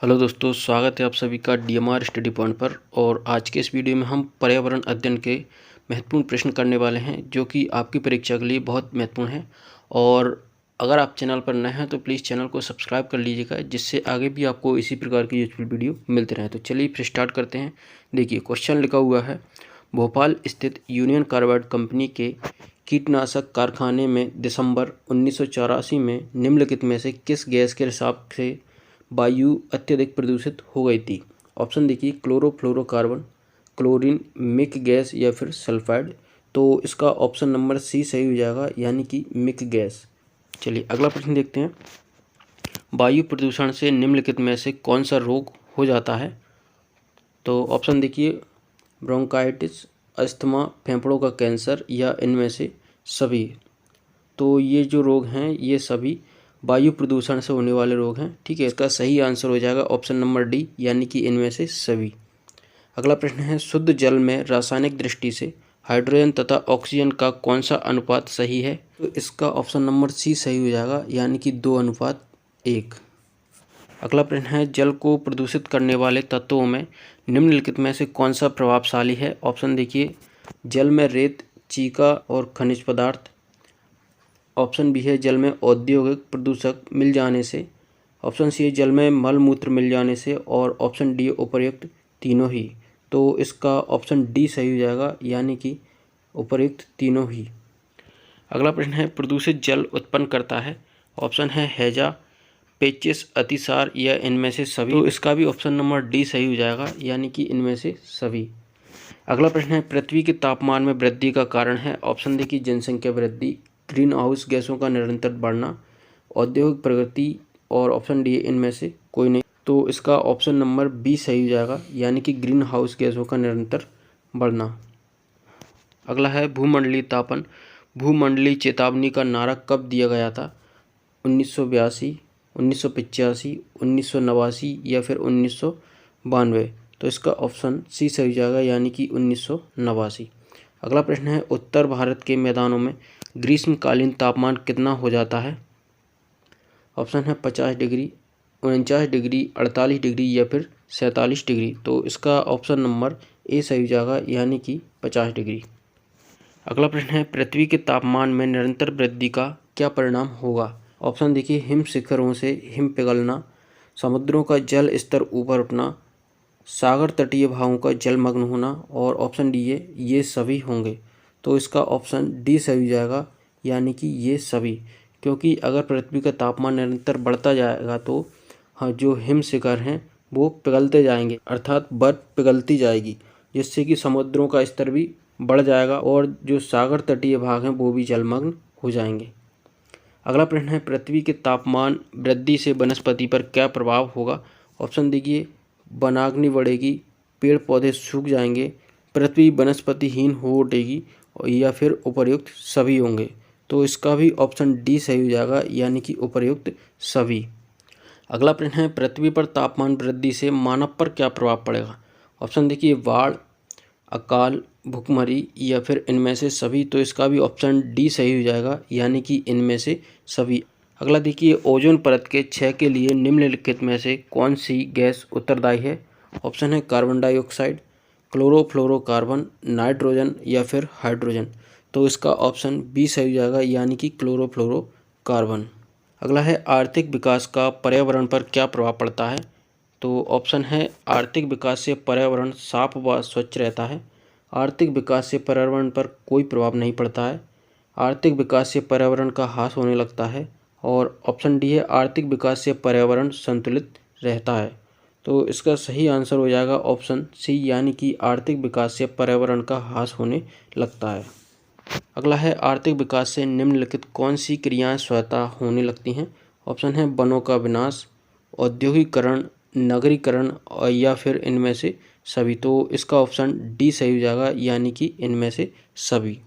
Hello दोस्तों, स्वागत है आप सभी का डीएमआर स्टडी पॉइंट पर। और आज के इस वीडियो में हम पर्यावरण अध्ययन के महत्वपूर्ण प्रश्न करने वाले हैं जो कि आपकी परीक्षा के लिए बहुत महत्वपूर्ण है। और अगर आप चैनल पर नए हैं तो प्लीज़ चैनल को सब्सक्राइब कर लीजिएगा, जिससे आगे भी आपको इसी प्रकार की यूजफुल वीडियो मिलते रहें। तो चलिए फिर स्टार्ट करते हैं। देखिए, क्वेश्चन लिखा हुआ है, भोपाल स्थित यूनियन कार्बाइड कंपनी के कीटनाशक कारखाने में दिसंबर 1984 में निम्नलिखित में से किस गैस के रिसाव से वायु अत्यधिक प्रदूषित हो गई थी। ऑप्शन देखिए, क्लोरोफ्लोरोकार्बन, क्लोरीन, मिक गैस या फिर सल्फाइड। तो इसका ऑप्शन नंबर सी सही हो जाएगा, यानी कि मिक गैस। चलिए अगला प्रश्न देखते हैं। वायु प्रदूषण से निम्नलिखित में से कौन सा रोग हो जाता है। तो ऑप्शन देखिए, ब्रोंकाइटिस, अस्थमा, फेफड़ों का कैंसर या इनमें से सभी। तो ये जो रोग हैं ये सभी वायु प्रदूषण से होने वाले रोग हैं। ठीक है, इसका सही आंसर हो जाएगा ऑप्शन नंबर डी, यानी कि इनमें से सभी। अगला प्रश्न है, शुद्ध जल में रासायनिक दृष्टि से हाइड्रोजन तथा ऑक्सीजन का कौन सा अनुपात सही है। तो इसका ऑप्शन नंबर सी सही हो जाएगा, यानी कि 2:1। अगला प्रश्न है, जल को प्रदूषित करने वाले तत्वों में निम्नलिखित में से कौन सा प्रभावशाली है। ऑप्शन देखिए, जल में रेत, चीका और खनिज पदार्थ। ऑप्शन बी है, जल में औद्योगिक प्रदूषक मिल जाने से। ऑप्शन सी है, जल में मल मूत्र मिल जाने से। और ऑप्शन डी उपर्युक्त तीनों ही। तो इसका ऑप्शन डी सही हो जाएगा, यानी कि उपर्युक्त तीनों ही। अगला प्रश्न है, प्रदूषित जल उत्पन्न करता है। ऑप्शन है हैजा, पेचिस, अतिसार या इनमें से सभी। तो इसका भी ऑप्शन नंबर डी सही हो जाएगा, यानी कि इनमें से सभी। अगला प्रश्न है, पृथ्वी के तापमान में वृद्धि का कारण है। ऑप्शन देखिए, जनसंख्या वृद्धि, ग्रीन हाउस गैसों का निरंतर बढ़ना, औद्योगिक प्रगति। और ऑप्शन डी इनमें से कोई नहीं। तो इसका ऑप्शन नंबर बी सही हो जाएगा, यानी कि ग्रीन हाउस गैसों का निरंतर बढ़ना। अगला है, भूमंडलीय तापन। भूमंडलीय चेतावनी का नारा कब दिया गया था। 1982, 1985, 1989 या फिर 1992। तो इसका ऑप्शन सी सही हो जाएगा, यानी कि 1989। अगला प्रश्न है, उत्तर भारत के मैदानों में ग्रीष्मकालीन तापमान कितना हो जाता है। ऑप्शन है 50 डिग्री, 49 डिग्री, 48 डिग्री या फिर 47 डिग्री। तो इसका ऑप्शन नंबर ए सही हो जाएगा, यानी कि 50 डिग्री। अगला प्रश्न है, पृथ्वी के तापमान में निरंतर वृद्धि का क्या परिणाम होगा। ऑप्शन देखिए, हिम शिखरों से हिम पिघलना, समुद्रों का जल स्तर ऊपर उठना, सागर तटीय भागों का जलमग्न होना। और ऑप्शन डी है, ये सभी होंगे। तो इसका ऑप्शन डी सही हो जाएगा, यानी कि ये सभी। क्योंकि अगर पृथ्वी का तापमान निरंतर बढ़ता जाएगा तो हाँ, जो हिम शिखर हैं वो पिघलते जाएंगे, अर्थात बर्फ पिघलती जाएगी, जिससे कि समुद्रों का स्तर भी बढ़ जाएगा और जो सागर तटीय भाग हैं वो भी जलमग्न हो जाएंगे। अगला प्रश्न है, पृथ्वी के तापमान वृद्धि से वनस्पति पर क्या प्रभाव होगा। ऑप्शन देखिए, वनाग्नि बढ़ेगी, पेड़ पौधे सूख जाएंगे, पृथ्वी वनस्पतिहीन हो उठेगी या फिर उपर्युक्त सभी होंगे। तो इसका भी ऑप्शन डी सही हो जाएगा, यानी कि उपर्युक्त सभी। अगला प्रश्न है, पृथ्वी पर तापमान वृद्धि से मानव पर क्या प्रभाव पड़ेगा। ऑप्शन देखिए, बाढ़, अकाल, भूखमरी या फिर इनमें से सभी। तो इसका भी ऑप्शन डी सही हो जाएगा, यानी कि इनमें से सभी। अगला देखिए, ओजोन परत के क्षय के लिए निम्नलिखित में से कौन सी गैस उत्तरदायी है। ऑप्शन है कार्बन डाइऑक्साइड, क्लोरोफ्लोरोकार्बन, नाइट्रोजन या फिर हाइड्रोजन। तो इसका ऑप्शन बी सही हो जाएगा, यानी कि क्लोरोफ्लोरोकार्बन। अगला है, आर्थिक विकास का पर्यावरण पर क्या प्रभाव पड़ता है। तो ऑप्शन है, आर्थिक विकास से पर्यावरण साफ व स्वच्छ रहता है। आर्थिक विकास से पर्यावरण पर कोई प्रभाव नहीं पड़ता है। आर्थिक विकास से पर्यावरण का ह्रास होने लगता है। और ऑप्शन डी है, आर्थिक विकास से पर्यावरण संतुलित रहता है। तो इसका सही आंसर हो जाएगा ऑप्शन सी, यानी कि आर्थिक विकास से पर्यावरण का ह्रास होने लगता है। अगला है, आर्थिक विकास से निम्नलिखित कौन सी क्रियाएं स्वतः होने लगती हैं। ऑप्शन है, वनों का विनाश, औद्योगिकरण, नगरीकरण या फिर इनमें से सभी। तो इसका ऑप्शन डी सही हो जाएगा, यानी कि इनमें से सभी।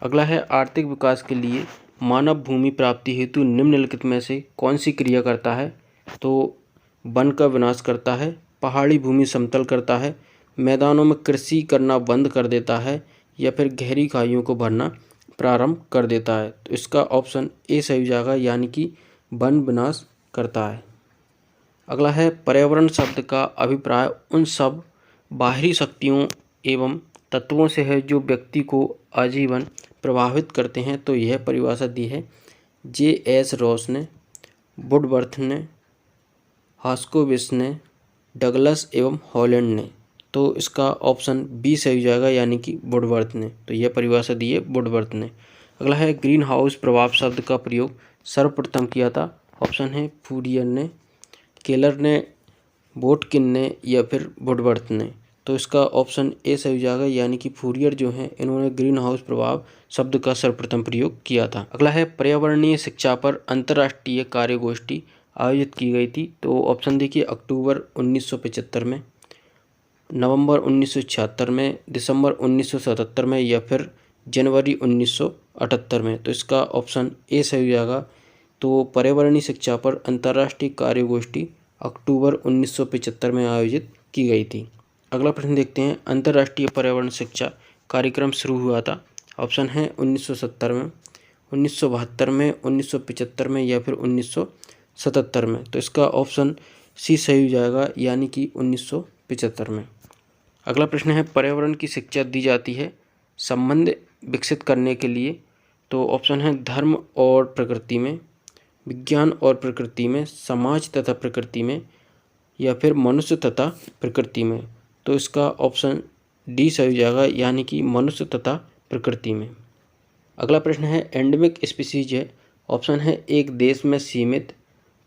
अगला है, आर्थिक विकास के लिए मानव भूमि प्राप्ति हेतु निम्नलिखित में से कौन सी क्रिया करता है। तो वन का विनाश करता है, पहाड़ी भूमि समतल करता है, मैदानों में कृषि करना बंद कर देता है या फिर गहरी खाइयों को भरना प्रारंभ कर देता है। तो इसका ऑप्शन ए सही हो जाएगा, यानी कि वन विनाश करता है। अगला है पर्यावरण शब्द का अभिप्राय उन सब बाहरी शक्तियों एवं तत्वों से है जो व्यक्ति को आजीवन प्रभावित करते हैं। तो यह परिभाषा दी है J.S. रॉस ने, वुडवर्थ ने, हास्कोविस ने, डगलस एवं हॉलैंड ने। तो इसका ऑप्शन बी सही हो जाएगा, यानी कि वुडवर्थ ने। तो यह परिभाषा दी है वुडवर्थ ने। अगला है ग्रीन हाउस प्रभाव शब्द का प्रयोग सर्वप्रथम किया था। ऑप्शन है फूरियर ने, केलर ने, बोटकिन ने या फिर वुडवर्थ ने। तो इसका ऑप्शन ए सही हो जाएगा, यानी कि फूरियर जो हैं इन्होंने ग्रीन हाउस प्रभाव शब्द का सर्वप्रथम प्रयोग किया था। अगला है पर्यावरणीय शिक्षा पर अंतर्राष्ट्रीय कार्यगोष्ठी आयोजित की गई थी। तो ऑप्शन देखिए अक्टूबर 1975 में, नवंबर 1976 में, दिसंबर 1977 में या फिर जनवरी 1978 में। तो इसका ऑप्शन ए सही हो जाएगा। तो पर्यावरणीय शिक्षा पर अंतर्राष्ट्रीय कार्यगोष्ठी अक्टूबर 1975 में आयोजित की गई थी। अगला प्रश्न देखते हैं, अंतर्राष्ट्रीय पर्यावरण शिक्षा कार्यक्रम शुरू हुआ था। ऑप्शन है 1970 में, 1972 में, 1975 में या फिर 1977 में। तो इसका ऑप्शन सी सही हो जाएगा, यानी कि 1975 में। अगला प्रश्न है, पर्यावरण की शिक्षा दी जाती है संबंध विकसित करने के लिए। तो ऑप्शन है धर्म और प्रकृति में, विज्ञान और प्रकृति में, समाज तथा प्रकृति में या फिर मनुष्य तथा प्रकृति में। तो इसका ऑप्शन डी सही हो जाएगा, यानी कि मनुष्य तथा प्रकृति में। अगला प्रश्न है, एंडेमिक स्पीसीज है। ऑप्शन है एक देश में सीमित,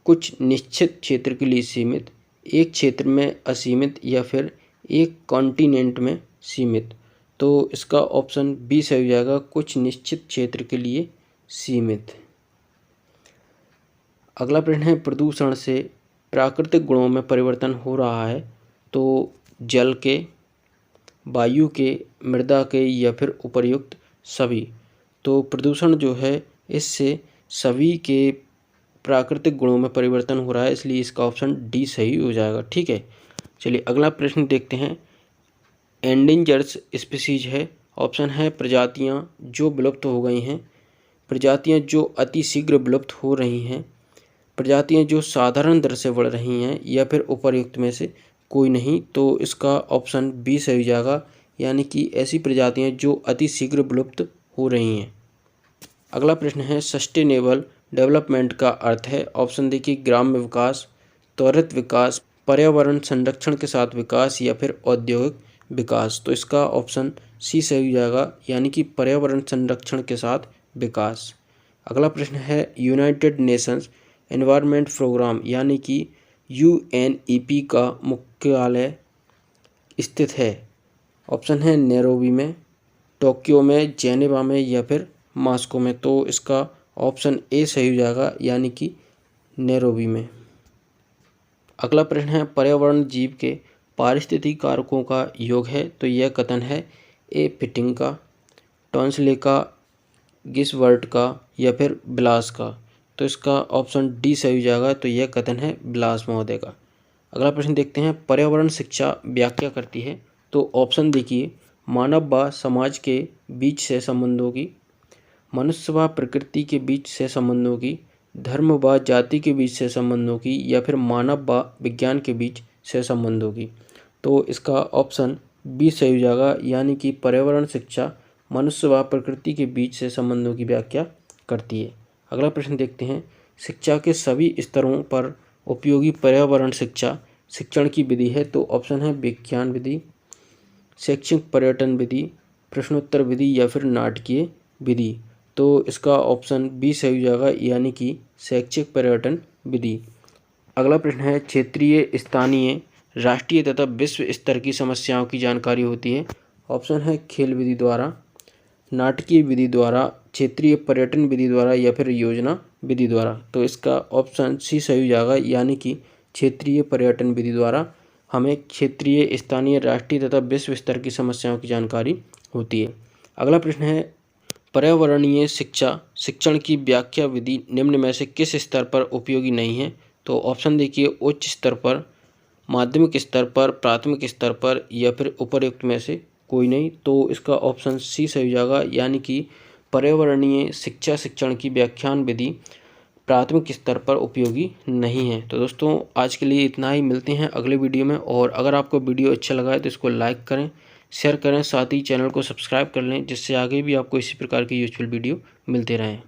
कुछ निश्चित क्षेत्र के लिए सीमित, एक क्षेत्र में असीमित या फिर एक कॉन्टिनेंट में सीमित। तो इसका ऑप्शन बी सही हो जाएगा, कुछ निश्चित क्षेत्र के लिए सीमित। अगला प्रश्न है, प्रदूषण से प्राकृतिक गुणों में परिवर्तन हो रहा है। तो जल के, वायु के, मृदा के या फिर उपर्युक्त सभी। तो प्रदूषण जो है इससे सभी के प्राकृतिक गुणों में परिवर्तन हो रहा है, इसलिए इसका ऑप्शन डी सही हो जाएगा। ठीक है, चलिए अगला प्रश्न देखते हैं। एंडेंजर्ड स्पीसीज है। ऑप्शन है प्रजातियां जो विलुप्त हो गई हैं, प्रजातियां जो अति शीघ्र विलुप्त हो रही हैं, प्रजातियां जो साधारण दर से बढ़ रही हैं या फिर उपर्युक्त में से कोई नहीं। तो इसका ऑप्शन बी सही हो जाएगा, यानी कि ऐसी प्रजातियां जो अति शीघ्र विलुप्त हो रही हैं। अगला प्रश्न है, सस्टेनेबल डेवलपमेंट का अर्थ है। ऑप्शन देखिए ग्राम्य विकास, त्वरित विकास, पर्यावरण संरक्षण के साथ विकास या फिर औद्योगिक विकास। तो इसका ऑप्शन सी सही हो जाएगा, यानी कि पर्यावरण संरक्षण के साथ विकास। अगला प्रश्न है, यूनाइटेड नेशंस एनवायरनमेंट प्रोग्राम यानी कि UNEP का मुख्यालय स्थित है। ऑप्शन है नैरोबी में, टोक्यो में, जेनेवा में या फिर मॉस्को में। तो इसका ऑप्शन ए सही हो जाएगा, यानी कि नैरोबी में। अगला प्रश्न है, पर्यावरण जीव के पारिस्थितिक कारकों का योग है। तो यह कथन है ए फिटिंग का, टॉन्सले का, गिसवर्ट का या फिर ब्लास का। तो इसका ऑप्शन डी सही हो जाएगा। तो यह कथन है ब्लास महोदय का। अगला प्रश्न देखते हैं, पर्यावरण शिक्षा व्याख्या करती है। तो ऑप्शन देखिए, मानव व समाज के बीच से संबंधों की, मनुष्य व प्रकृति के बीच से संबंधों की, धर्म व जाति के बीच से संबंधों की या फिर मानव व विज्ञान के बीच से संबंधों की। तो इसका ऑप्शन बी सही हो जाएगा, यानी कि पर्यावरण शिक्षा मनुष्य व प्रकृति के बीच से संबंधों की व्याख्या करती है। अगला प्रश्न देखते हैं, शिक्षा के सभी स्तरों पर उपयोगी पर्यावरण शिक्षा शिक्षण की विधि है। तो ऑप्शन है विज्ञान विधि, शैक्षिक पर्यटन विधि, प्रश्नोत्तर विधि या फिर नाटकीय विधि। तो इसका ऑप्शन बी सही हो जाएगा, यानी कि शैक्षिक पर्यटन विधि। अगला प्रश्न है, क्षेत्रीय, स्थानीय, राष्ट्रीय तथा विश्व स्तर की समस्याओं की जानकारी होती है। ऑप्शन है खेल विधि द्वारा, नाटकीय विधि द्वारा, क्षेत्रीय पर्यटन विधि द्वारा या फिर योजना विधि द्वारा। तो इसका ऑप्शन सी सही हो जाएगा, यानी कि क्षेत्रीय पर्यटन विधि द्वारा हमें क्षेत्रीय, स्थानीय, राष्ट्रीय तथा विश्व स्तर की समस्याओं की जानकारी होती है। अगला प्रश्न है, पर्यावरणीय शिक्षा शिक्षण की व्याख्या विधि निम्न में से किस स्तर पर उपयोगी नहीं है। तो ऑप्शन देखिए, उच्च स्तर पर, माध्यमिक स्तर पर, प्राथमिक स्तर पर या फिर उपर्युक्त में से कोई नहीं। तो इसका ऑप्शन सी सही हो जाएगा, यानी कि पर्यावरणीय शिक्षा शिक्षण की व्याख्यान विधि प्राथमिक स्तर पर उपयोगी नहीं है। तो दोस्तों आज के लिए इतना ही, मिलते हैं अगले वीडियो में। और अगर आपको वीडियो अच्छा लगा है तो इसको लाइक करें, शेयर करें, साथ ही चैनल को सब्सक्राइब कर लें, जिससे आगे भी आपको इसी प्रकार की यूजफुल वीडियो मिलते रहें।